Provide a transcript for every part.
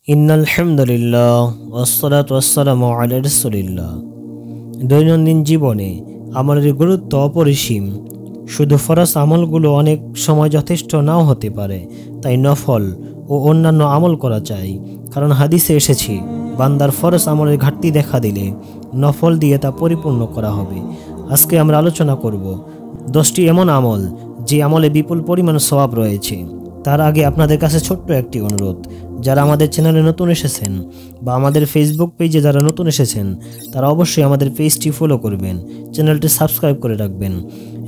ইন্নাল হামদুলিল্লাহ ওয়াসসালাতু ওয়াসসালামু আলা রাসূলিল্লাহ। দৈনন্দিন জীবনে আমলের গুরুত্ব অপরিসীম। শুধু ফরজ আমলগুলো অনেক সময় যথেষ্ট নাও হতে পারে, তাই নফল ও অন্যান্য আমল করা চাই। কারণ হাদিসে এসেছে, বান্দার ফরজ আমলের ঘাটতি দেখা দিলে নফল দিয়ে তা পরিপূর্ণ করা হবে। আজকে আমরা আলোচনা করব 10টি এমন আমল যে আমলে বিপুল পরিমাণ সওয়াব রয়েছে। তার আগে আপনাদের কাছে ছোট্ট একটি অনুরোধ, যারা আমাদের চ্যানেলে নতুন এসেছেন বা আমাদের ফেসবুক পেজে যারা নতুন এসেছেন, তারা অবশ্যই আমাদের পেজটি ফলো করবেন, চ্যানেলটি সাবস্ক্রাইব করে রাখবেন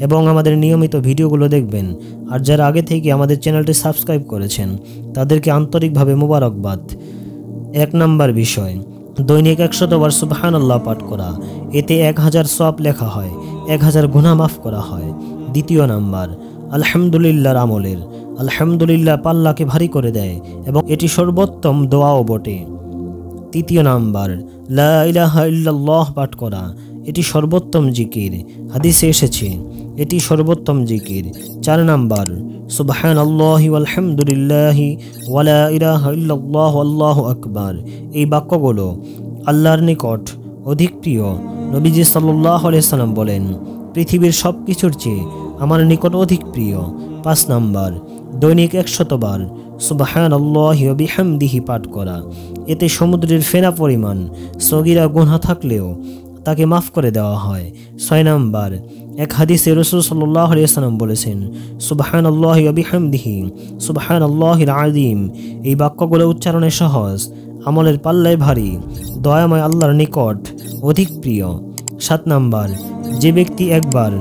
এবং আমাদের নিয়মিত ভিডিওগুলো দেখবেন। আর যারা আগে থেকে আমাদের চ্যানেলটি সাবস্ক্রাইব করেছেন, তাদেরকে আন্তরিকভাবে মোবারকবাদ। 1 নম্বর বিষয়, দৈনিক 100 বার সুবহানাল্লাহ পাঠ করা। এতে 1000 সওয়াব লেখা হয়, 1000 গুনাহ মাফ করা হয়। 2 নাম্বার, আলহামদুলিল্লাহর আমলের। আলহামদুলিল্লাহ পাল্লাকে ভারী করে দেয় এবং এটি সর্বোত্তম দোয়াও বটে। 3 নাম্বার, লা ইলাহা ইল্লাল্লাহ পাঠ করা। এটি সর্বোত্তম জিকির, হাদিসে এসেছে এটি সর্বোত্তম জিকির। 4 নাম্বার, সুবহানাল্লাহি ওয়ালহামদুলিল্লাহি ওয়ালা ইলাহা ইল্লাল্লাহু আল্লাহু আকবার। এই বাক্যগুলো আল্লাহর নিকট অধিক প্রিয়। নবীজি সাল্লাল্লাহু আলাইহি সাল্লাম বলেন, পৃথিবীর সব কিছুর চেয়ে আমার নিকট অধিক প্রিয়। 5 নাম্বার, দৈনিক 100 বার সুবহানাল্লাহি ওয়া বিহামদিহি পাঠ করা। এতে সমুদ্রের ফেনা পরিমাণ সগীরা গুনাহ থাকলেও তাকে মাফ করে দেওয়া হয়। 6 নাম্বার, এক হাদিসে রাসূল সাল্লাল্লাহু আলাইহি ওয়াসাল্লাম বলেছেন, সুবহানাল্লাহি ওয়া বিহামদিহি সুবহানাল্লাহিল আযীম। এই বাক্যগুলো উচ্চারণে সহজ, আমলের পাল্লায় ভারী, দয়াময় আল্লাহর নিকট অধিক প্রিয়। 7 নাম্বার, যে ব্যক্তি একবার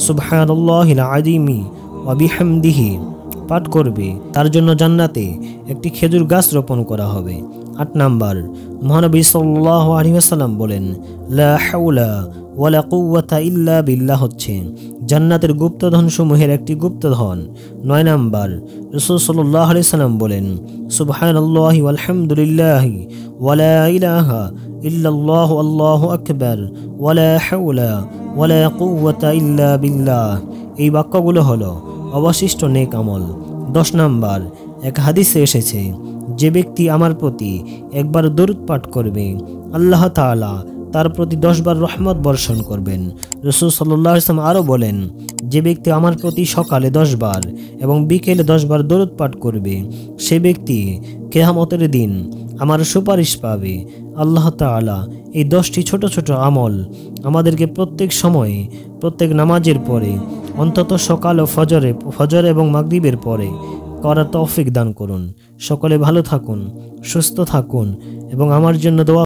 সুবহানাল্লাহিল আযীমি ওয়া বিহামদিহি পাঠ করবে, তার জন্য জান্নাতে একটি খেজুর গাছ রোপণ করা হবে। 8 নাম্বার, মহানবী সাল্লাল্লাহু আলাইহি ওয়াসাল্লাম বলেন, লা হাওলা ওয়ালা কুওয়াতা ইল্লা বিল্লাহ হচ্ছে জান্নাতের গুপ্তধন সমূহের একটি গুপ্তধন। 9 নাম্বার, রাসূল সাল্লাল্লাহু আলাইহি ওয়াসাল্লাম বলেন, সুবহানাল্লাহি ওয়ালহামদুলিল্লাহি ওয়ালা ইলাহা ইল্লাল্লাহু আল্লাহু আকবার ওয়ালা হাওলা ওয়ালা কুওয়াতা ইল্লা বিল্লাহ। এই বাক্যগুলো হলো অবশিষ্ট নেক আমল। 10 নাম্বার, এক হাদিসে এসেছে, যে ব্যক্তি আমার প্রতি একবার দরুদ পাঠ করবে, আল্লাহ তাআলা তার প্রতি 10 বার রহমত বর্ষণ করবেন। রাসূল সাল্লাল্লাহু আলাইহি ওয়াসাল্লাম আরও বলেন, যে ব্যক্তি আমার প্রতি সকালে 10 বার এবং বিকেলে 10 বার দরুদ পাঠ করবে, সে ব্যক্তি কিয়ামতের দিন আমার সুপারিশ পাবে। আল্লাহ তাআলা এই 10টি ছোট ছোট আমল আমাদেরকে প্রত্যেক সময়ে, প্রত্যেক নামাজের পরে, অন্তত সকাল ও ফজর এবং মাগরিবের পরে করার তৌফিক দান করুন। সকলে ভালো থাকুন, সুস্থ থাকুন এবং আমার জন্য দোয়া